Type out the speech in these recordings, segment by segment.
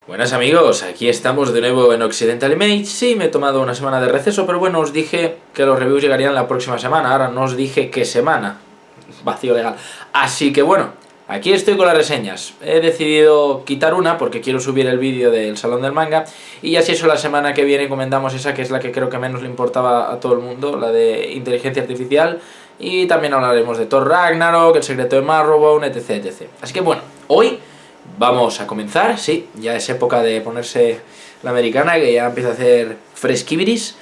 Buenas amigos, aquí estamos de nuevo en Occidental Image. Sí, me he tomado una semana de receso, pero bueno, os dije que los reviews llegarían la próxima semana. Ahora no os dije qué semana. Vacío legal. Así que bueno, aquí estoy con las reseñas. He decidido quitar una porque quiero subir el vídeo del Salón del Manga. Y así eso la semana que viene comentamos esa que es la que creo que menos le importaba a todo el mundo, la de inteligencia artificial. Y también hablaremos de Thor Ragnarok, el secreto de Marrowbone, etc, etc. Así que bueno, hoy vamos a comenzar, sí, ya es época de ponerse la americana, que ya empieza a hacer fresquibiris,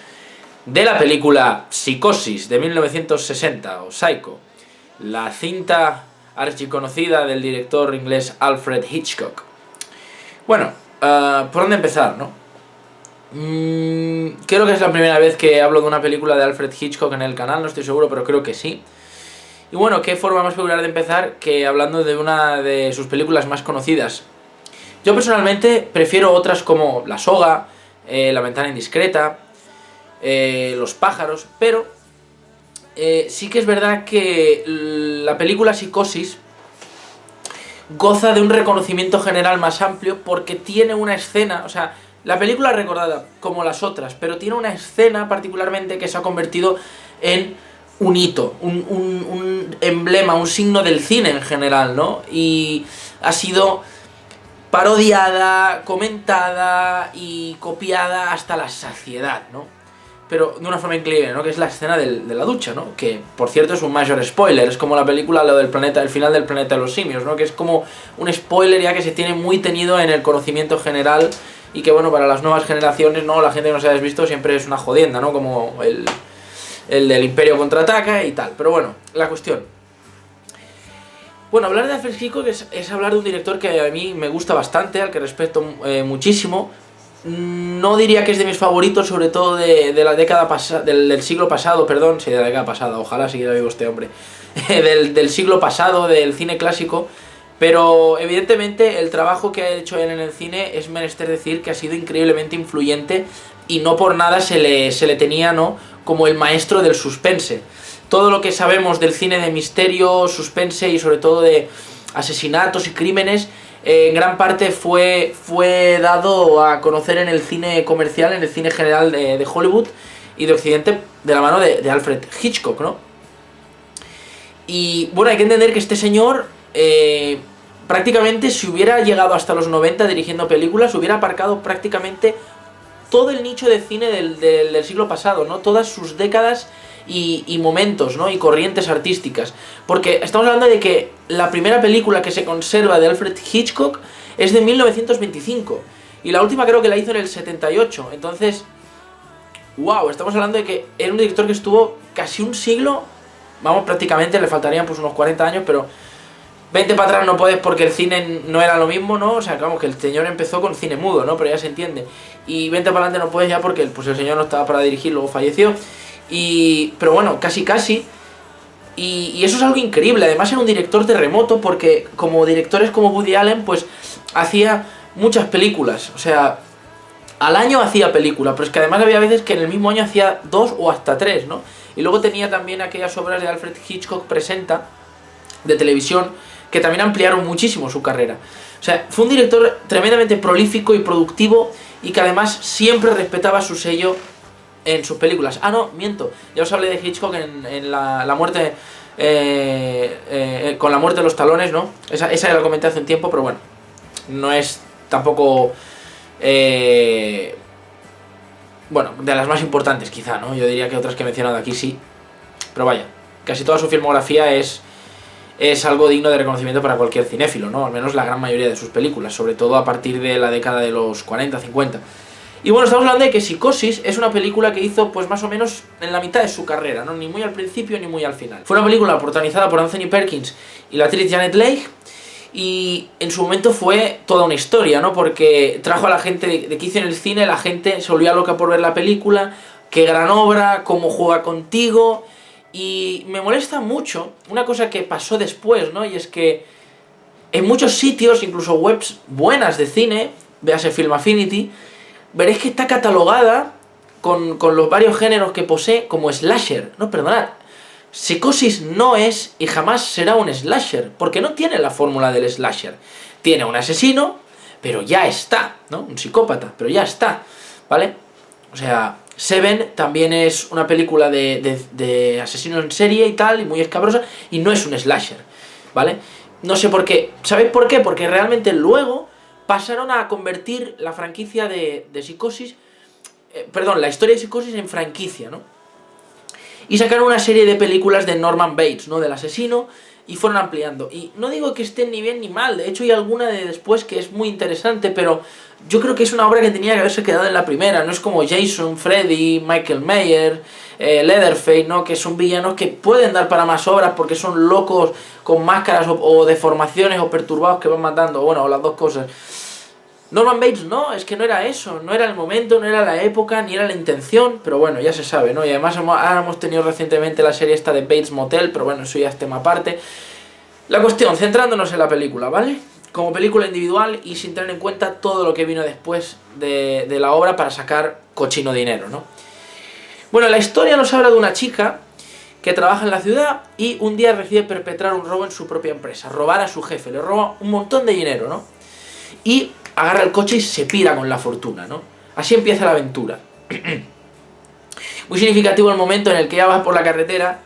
de la película Psicosis de 1960, o Psycho, la cinta archiconocida del director inglés Alfred Hitchcock. Bueno, ¿por dónde empezar, no? Creo que es la primera vez que hablo de una película de Alfred Hitchcock en el canal, no estoy seguro, pero creo que sí. Y bueno, qué forma más peculiar de empezar que hablando de una de sus películas más conocidas. Yo personalmente prefiero otras como La soga, La ventana indiscreta, Los pájaros, pero sí que es verdad que la película Psicosis goza de un reconocimiento general más amplio porque tiene una escena, o sea, la película es recordada como las otras, pero tiene una escena particularmente que se ha convertido en un hito, un emblema, un signo del cine en general, ¿no? Y ha sido parodiada, comentada y copiada hasta la saciedad, ¿no? Pero de una forma increíble, ¿no? Que es la escena de la ducha, ¿no? Que, por cierto, es un mayor spoiler. Es como la película, lo del planeta, el final del planeta de los simios, ¿no? Que es como un spoiler ya que se tiene muy tenido en el conocimiento general y que, bueno, para las nuevas generaciones, ¿no? La gente que no se haya visto siempre es una jodienda, ¿no? Como el del Imperio contraataca y tal. Pero bueno, la cuestión. Bueno, hablar de Alfred Hitchcock es hablar de un director que a mí me gusta bastante, al que respeto muchísimo. No diría que es de mis favoritos, sobre todo de la década pasada, del siglo pasado, perdón, sí, de la década pasada, ojalá siguiera vivo este hombre, del siglo pasado, del cine clásico, pero evidentemente el trabajo que ha hecho él en el cine es menester decir que ha sido increíblemente influyente y no por nada se le tenía, ¿no?, como el maestro del suspense. Todo lo que sabemos del cine de misterio, suspense y sobre todo de asesinatos y crímenes, en gran parte fue dado a conocer en el cine comercial, en el cine general de Hollywood y de Occidente, de la mano de Alfred Hitchcock, ¿no? Y bueno, hay que entender que este señor prácticamente, si hubiera llegado hasta los 90 dirigiendo películas, hubiera aparcado prácticamente todo el nicho de cine del siglo pasado, ¿no? Todas sus décadas y momentos, ¿no? Y corrientes artísticas. Porque estamos hablando de que la primera película que se conserva de Alfred Hitchcock es de 1925. Y la última creo que la hizo en el 78. Entonces, wow, estamos hablando de que era un director que estuvo casi un siglo. Vamos, prácticamente, le faltarían pues unos 40 años, pero 20 para atrás no puedes porque el cine no era lo mismo, ¿no? O sea, vamos, que el señor empezó con cine mudo, ¿no? Pero ya se entiende. Y 20 para adelante no puedes ya porque pues el señor no estaba para dirigir, luego falleció. Pero bueno, casi. Y eso es algo increíble. Además era un director terremoto porque como directores como Woody Allen, pues hacía muchas películas. O sea, al año hacía película, pero es que además había veces que en el mismo año hacía 2 o hasta 3, ¿no? Y luego tenía también aquellas obras de Alfred Hitchcock Presenta, de televisión, que también ampliaron muchísimo su carrera. O sea, fue un director tremendamente prolífico y productivo y que además siempre respetaba su sello en sus películas. Ah, no, miento. Ya os hablé de Hitchcock en la muerte, con la muerte de los talones, ¿no? Esa ya la comenté hace un tiempo, pero bueno, no es tampoco, bueno, de las más importantes quizá, ¿no? Yo diría que otras que he mencionado aquí sí. Pero vaya, casi toda su filmografía es algo digno de reconocimiento para cualquier cinéfilo, ¿no? Al menos la gran mayoría de sus películas, sobre todo a partir de la década de los 40, 50. Y bueno, estamos hablando de que Psicosis es una película que hizo pues más o menos en la mitad de su carrera, ¿no? Ni muy al principio ni muy al final. Fue una película protagonizada por Anthony Perkins y la actriz Janet Leigh, y en su momento fue toda una historia, ¿no? Porque trajo a la gente de que hizo en el cine, la gente se volvía loca por ver la película, qué gran obra, cómo juega contigo. Y me molesta mucho una cosa que pasó después, ¿no? Y es que en muchos sitios, incluso webs buenas de cine, véase Film Affinity, veréis que está catalogada con los varios géneros que posee como slasher. No, perdonad, Psicosis no es y jamás será un slasher, porque no tiene la fórmula del slasher. Tiene un asesino, pero ya está, ¿no? Un psicópata, pero ya está, ¿vale? O sea, Seven también es una película de asesino en serie y tal, y muy escabrosa, y no es un slasher, ¿vale? No sé por qué. ¿Sabéis por qué? Porque realmente luego pasaron a convertir la franquicia de Psicosis, perdón, la historia de Psicosis en franquicia, ¿no? Y sacaron una serie de películas de Norman Bates, ¿no? Del asesino, y fueron ampliando. Y no digo que estén ni bien ni mal, de hecho hay alguna de después que es muy interesante, pero yo creo que es una obra que tenía que haberse quedado en la primera. No es como Jason, Freddy, Michael Myers, Leatherface, ¿no? Que son villanos que pueden dar para más obras porque son locos con máscaras o deformaciones o perturbados que van matando, bueno, o las dos cosas. Norman Bates no, es que no era eso, no era el momento, no era la época, ni era la intención, pero bueno, ya se sabe, ¿no? Y además ahora hemos tenido recientemente la serie esta de Bates Motel, pero bueno, eso ya es tema aparte. La cuestión, centrándonos en la película, ¿vale? Como película individual y sin tener en cuenta todo lo que vino después de la obra para sacar cochino dinero, ¿no? Bueno, la historia nos habla de una chica que trabaja en la ciudad y un día decide perpetrar un robo en su propia empresa, robar a su jefe, le roba un montón de dinero, ¿no? Y agarra el coche y se pira con la fortuna, ¿no? Así empieza la aventura. Muy significativo el momento en el que ella va por la carretera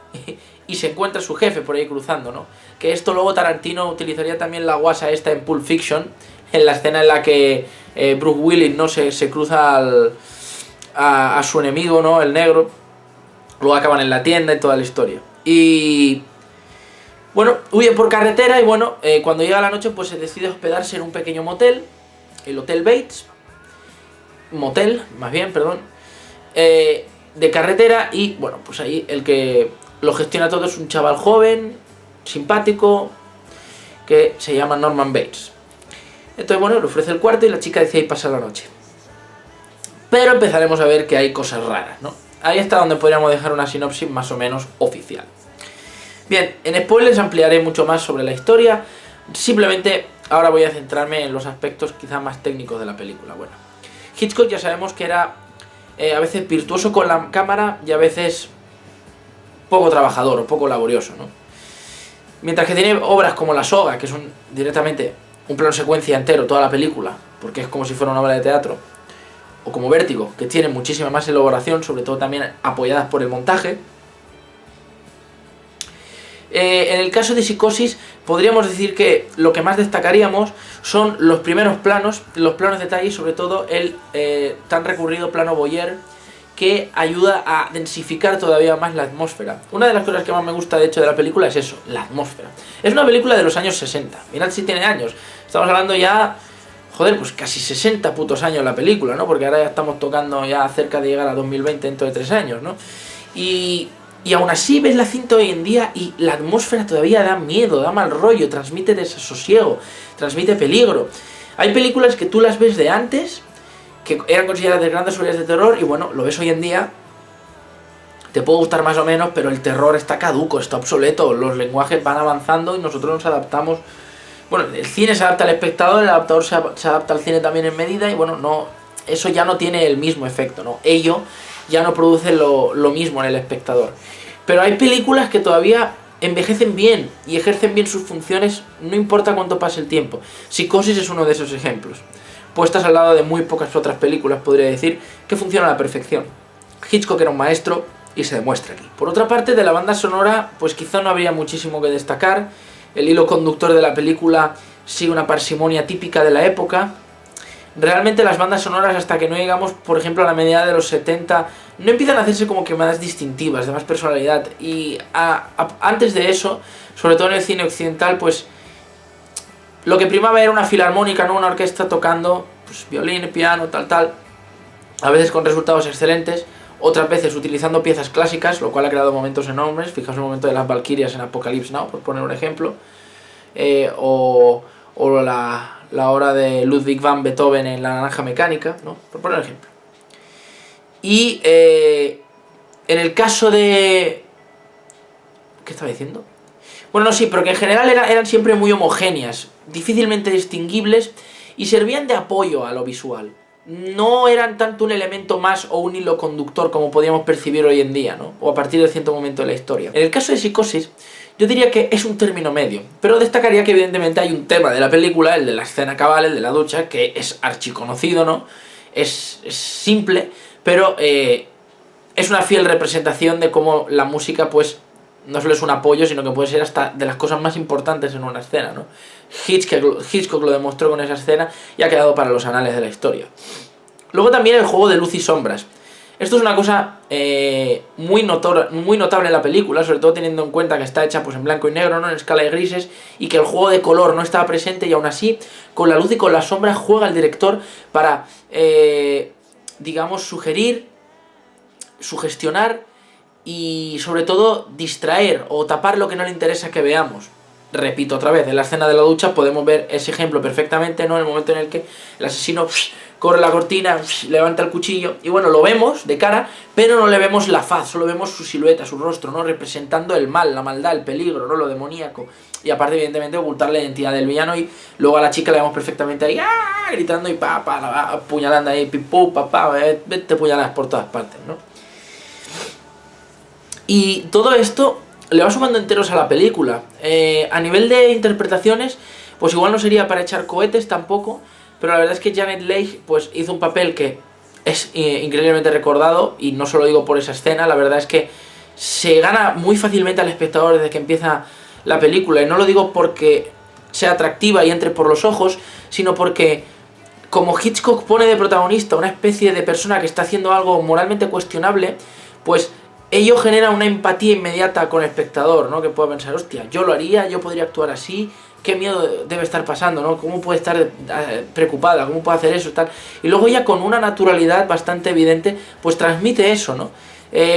y se encuentra su jefe por ahí cruzando, ¿no? Que esto luego Tarantino utilizaría también la guasa esta en Pulp Fiction, en la escena en la que Bruce Willis, ¿no? se cruza a su enemigo, ¿no? El negro. Luego acaban en la tienda y toda la historia. Y bueno, huye por carretera y bueno, cuando llega la noche pues se decide hospedarse en un pequeño motel, el Hotel Bates, motel, más bien, perdón, de carretera, y bueno, pues ahí el que lo gestiona todo es un chaval joven, simpático, que se llama Norman Bates. Entonces bueno, le ofrece el cuarto y la chica decide ir pasar la noche. Pero empezaremos a ver que hay cosas raras, ¿no? Ahí está donde podríamos dejar una sinopsis más o menos oficial. Bien, en spoilers ampliaré mucho más sobre la historia, simplemente ahora voy a centrarme en los aspectos quizá más técnicos de la película. Bueno, Hitchcock ya sabemos que era a veces virtuoso con la cámara y a veces poco trabajador o poco laborioso, ¿no? Mientras que tiene obras como La Soga, que son directamente un plano secuencia entero, toda la película, porque es como si fuera una obra de teatro, o como Vértigo, que tiene muchísima más elaboración, sobre todo también apoyadas por el montaje. En el caso de Psicosis podríamos decir que lo que más destacaríamos son los primeros planos, los planos detalle y sobre todo el tan recurrido plano Boyer, que ayuda a densificar todavía más la atmósfera. Una de las cosas que más me gusta de hecho de la película es eso, la atmósfera. Es una película de los años 60, mirad si tiene años, estamos hablando ya, joder, pues casi 60 putos años la película, ¿no? Porque ahora ya estamos tocando ya cerca de llegar a 2020 dentro de 3 años, ¿no? Y aún así ves la cinta hoy en día y la atmósfera todavía da miedo, da mal rollo, transmite desasosiego, transmite peligro. Hay películas que tú las ves de antes, que eran consideradas grandes obras de terror, y bueno, lo ves hoy en día, te puede gustar más o menos, pero el terror está caduco, está obsoleto, los lenguajes van avanzando y nosotros nos adaptamos. Bueno, el cine se adapta al espectador, el adaptador se adapta al cine también en medida, y bueno, no, eso ya no tiene el mismo efecto, ¿no? Ello ya no produce lo mismo en el espectador. Pero hay películas que todavía envejecen bien y ejercen bien sus funciones, no importa cuánto pase el tiempo. Psicosis es uno de esos ejemplos. Puestas al lado de muy pocas otras películas, podría decir, que funcionan a la perfección. Hitchcock era un maestro y se demuestra aquí. Por otra parte, de la banda sonora, pues quizá no habría muchísimo que destacar. El hilo conductor de la película sigue una parsimonia típica de la época. Realmente las bandas sonoras, hasta que no llegamos, por ejemplo, a la mediada de los 70, no empiezan a hacerse como que más distintivas, de más personalidad. Y antes de eso, sobre todo en el cine occidental, pues lo que primaba era una filarmónica, ¿no? Una orquesta tocando pues, violín, piano, tal. A veces con resultados excelentes, otras veces utilizando piezas clásicas, lo cual ha creado momentos enormes. Fijaos el momento de las Valquirias en Apocalypse Now, por poner un ejemplo. O la obra de Ludwig van Beethoven en La Naranja Mecánica, ¿no? Por poner un ejemplo. Y en el caso de... ¿Qué estaba diciendo? Bueno, no, sí, pero que en general eran siempre muy homogéneas, difícilmente distinguibles y servían de apoyo a lo visual. No eran tanto un elemento más o un hilo conductor como podíamos percibir hoy en día, ¿no? O a partir de cierto momento de la historia. En el caso de Psicosis, Yo diría que es un término medio, pero destacaría que evidentemente hay un tema de la película, el de la escena cabal, el de la ducha, que es archiconocido, ¿no? Es simple, pero es una fiel representación de cómo la música, pues, no solo es un apoyo, sino que puede ser hasta de las cosas más importantes en una escena, ¿no? Hitchcock lo demostró con esa escena y ha quedado para los anales de la historia. Luego también el juego de luz y sombras. Esto es una cosa muy notable en la película, sobre todo teniendo en cuenta que está hecha pues en blanco y negro, ¿no? En escala de grises, y que el juego de color no estaba presente, y aún así, con la luz y con las sombras, juega el director para, digamos, sugestionar y sobre todo distraer o tapar lo que no le interesa que veamos. Repito otra vez, en la escena de la ducha podemos ver ese ejemplo perfectamente, ¿no? En el momento en el que el asesino corre la cortina, levanta el cuchillo, y bueno, lo vemos de cara, pero no le vemos la faz, solo vemos su silueta, su rostro, ¿no? Representando el mal, la maldad, el peligro, ¿no? Lo demoníaco. Y aparte, evidentemente, ocultar la identidad del villano, y luego a la chica la vemos perfectamente ahí, ¡ah!, gritando y apuñalando ahí, pipú, papá, vete puñaladas por todas partes, ¿no? Y todo esto le va sumando enteros a la película. A nivel de interpretaciones, pues igual no sería para echar cohetes tampoco, pero la verdad es que Janet Leigh pues hizo un papel que es increíblemente recordado, y no solo digo por esa escena, la verdad es que se gana muy fácilmente al espectador desde que empieza la película, y no lo digo porque sea atractiva y entre por los ojos, sino porque como Hitchcock pone de protagonista una especie de persona que está haciendo algo moralmente cuestionable, pues ello genera una empatía inmediata con el espectador, ¿no? Que pueda pensar, hostia, yo lo haría, yo podría actuar así, qué miedo debe estar pasando, ¿no? ¿Cómo puede estar preocupada? ¿Cómo puede hacer eso? Tal. Y luego ella, con una naturalidad bastante evidente, pues transmite eso, ¿no?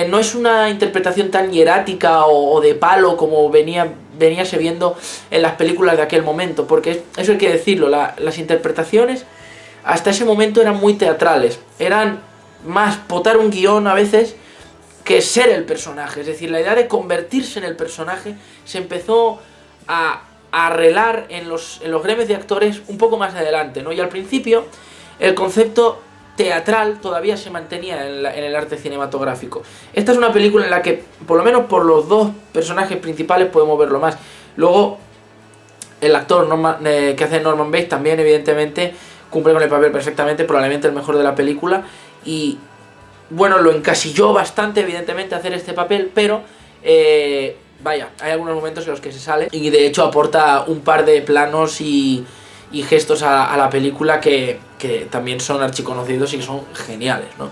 No es una interpretación tan hierática o de palo como veníase viendo en las películas de aquel momento, porque eso hay que decirlo, las interpretaciones hasta ese momento eran muy teatrales, eran más potar un guión a veces que ser el personaje. Es decir, la idea de convertirse en el personaje se empezó a arreglar en los gremios de actores un poco más adelante, ¿no? Y al principio el concepto teatral todavía se mantenía en el arte cinematográfico. Esta es una película en la que, por lo menos por los dos personajes principales, podemos verlo más. Luego, el actor que hace Norman Bates también, evidentemente, cumple con el papel perfectamente, probablemente el mejor de la película, y bueno, lo encasilló bastante, evidentemente, hacer este papel, pero vaya, hay algunos momentos en los que se sale, y de hecho aporta un par de planos y gestos a la película que también son archiconocidos y que son geniales, ¿no?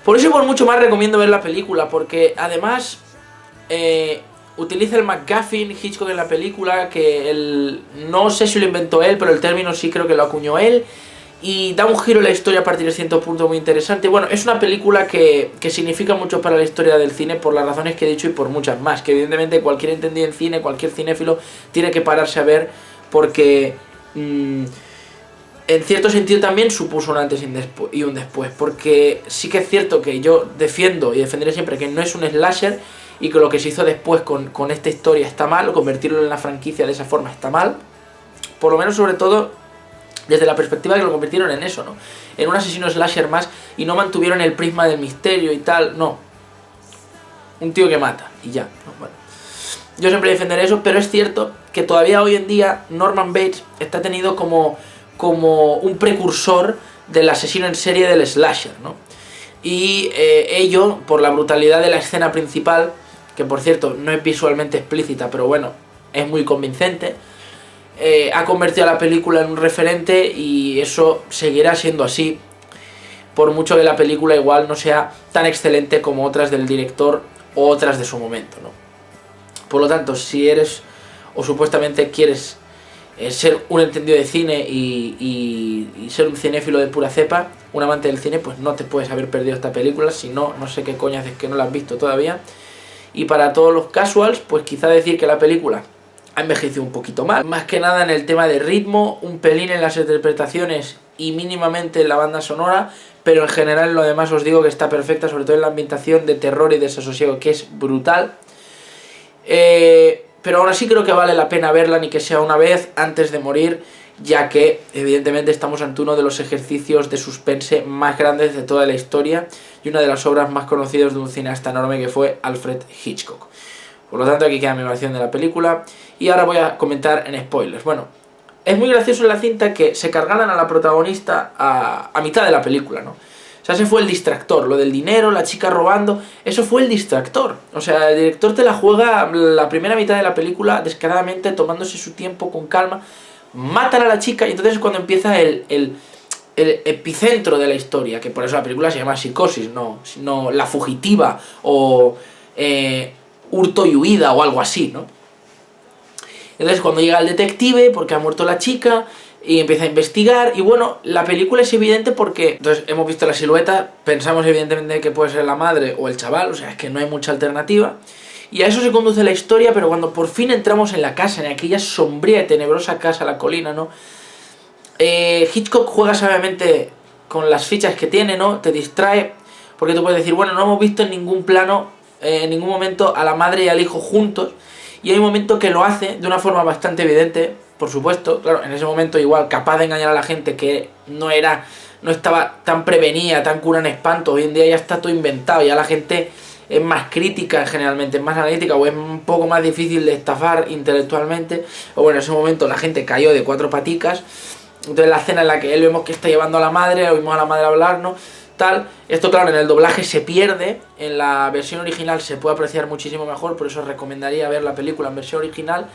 Por eso y por mucho más recomiendo ver la película, porque además utiliza el MacGuffin Hitchcock en la película, que no sé si lo inventó él, pero el término sí creo que lo acuñó él, y da un giro a la historia a partir de cierto punto muy interesante. Bueno, es una película que significa mucho para la historia del cine por las razones que he dicho y por muchas más, que evidentemente cualquier entendido en cine, cualquier cinéfilo tiene que pararse a ver, porque en cierto sentido también supuso un antes y un después, porque sí que es cierto que yo defiendo y defenderé siempre que no es un slasher, y que lo que se hizo después con esta historia está mal, o convertirlo en la franquicia de esa forma está mal, por lo menos sobre todo desde la perspectiva de que lo convirtieron en eso, ¿no? En un asesino slasher más, y no mantuvieron el prisma del misterio y tal, no. Un tío que mata, y ya, ¿no? Bueno. Yo siempre defenderé eso, pero es cierto que todavía hoy en día Norman Bates está tenido como un precursor del asesino en serie del slasher, ¿no? Y ello, por la brutalidad de la escena principal, que por cierto no es visualmente explícita, pero bueno, es muy convincente, ha convertido a la película en un referente, y eso seguirá siendo así, por mucho que la película igual no sea tan excelente como otras del director o otras de su momento, ¿no? Por lo tanto, si eres o supuestamente quieres ser un entendido de cine y ser un cinéfilo de pura cepa, un amante del cine, pues no te puedes haber perdido esta película. Si no, no sé qué coño haces que no la has visto todavía. Y para todos los casuals, pues quizá decir que la película ha envejecido un poquito mal, más que nada en el tema de ritmo, un pelín en las interpretaciones y mínimamente en la banda sonora, pero en general en lo demás os digo que está perfecta, sobre todo en la ambientación de terror y desasosiego, que es brutal. Pero aún así creo que vale la pena verla, ni que sea una vez antes de morir, ya que evidentemente estamos ante uno de los ejercicios de suspense más grandes de toda la historia y una de las obras más conocidas de un cineasta enorme que fue Alfred Hitchcock. Por lo tanto, aquí queda mi evaluación de la película. Y ahora voy a comentar en spoilers. Bueno, es muy gracioso en la cinta que se cargaran a la protagonista a mitad de la película, ¿no? O sea, ese fue el distractor, lo del dinero, la chica robando, eso fue el distractor. O sea, el director te la juega la primera mitad de la película descaradamente, tomándose su tiempo con calma, matan a la chica y entonces es cuando empieza el epicentro de la historia, que por eso la película se llama Psicosis, no La Fugitiva o Hurto y Huida o algo así, ¿no? Entonces cuando llega el detective, porque ha muerto la chica, y empieza a investigar, y bueno, la película es evidente porque entonces hemos visto la silueta, pensamos evidentemente que puede ser la madre o el chaval, o sea, es que no hay mucha alternativa, y a eso se conduce la historia, pero cuando por fin entramos en la casa, en aquella sombría y tenebrosa casa, la colina, ¿no? Hitchcock juega sabiamente con las fichas que tiene, ¿no? Te distrae, porque tú puedes decir, bueno, no hemos visto en ningún plano, en ningún momento a la madre y al hijo juntos, y hay un momento que lo hace de una forma bastante evidente, por supuesto, claro, en ese momento igual capaz de engañar a la gente que no estaba tan prevenida, tan cura en espanto. Hoy en día ya está todo inventado, ya la gente es más crítica generalmente, es más analítica o es un poco más difícil de estafar intelectualmente. O bueno, en ese momento la gente cayó de 4 paticas. Entonces la escena en la que él vemos que está llevando a la madre, oímos a la madre hablar, ¿no? Tal. Esto claro, en el doblaje se pierde, en la versión original se puede apreciar muchísimo mejor, por eso os recomendaría ver la película en versión original.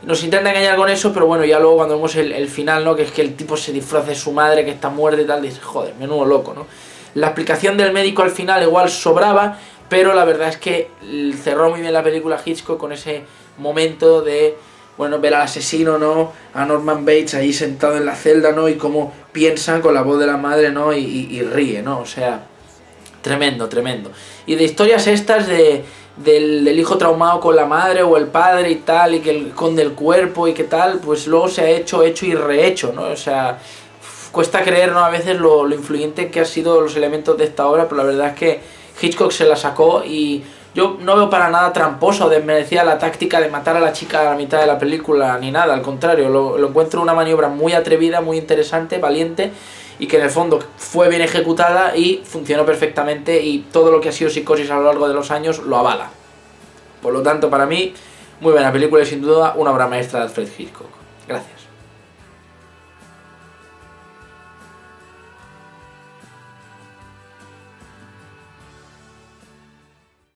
Nos intenta engañar con eso, pero bueno, ya luego cuando vemos el final, ¿no? Que es que el tipo se disfraza de su madre que está muerta y tal, dices, joder, menudo loco, ¿no? La explicación del médico al final igual sobraba, pero la verdad es que cerró muy bien la película Hitchcock con ese momento de, bueno, ver al asesino, ¿no? A Norman Bates ahí sentado en la celda, ¿no? Y cómo piensa con la voz de la madre, ¿no? Y ríe, ¿no? O sea, tremendo, tremendo. Y de historias estas del hijo traumado con la madre o el padre y tal, y que esconde el cuerpo y que tal, pues luego se ha hecho y rehecho, ¿no? O sea, cuesta creer, ¿no? A veces lo influyente que han sido los elementos de esta obra, pero la verdad es que Hitchcock se la sacó y yo no veo para nada tramposa o desmerecida la táctica de matar a la chica a la mitad de la película, ni nada, al contrario, lo encuentro una maniobra muy atrevida, muy interesante, valiente, y que en el fondo fue bien ejecutada y funcionó perfectamente, y todo lo que ha sido Psicosis a lo largo de los años lo avala. Por lo tanto, para mí, muy buena película y sin duda una obra maestra de Alfred Hitchcock. Gracias.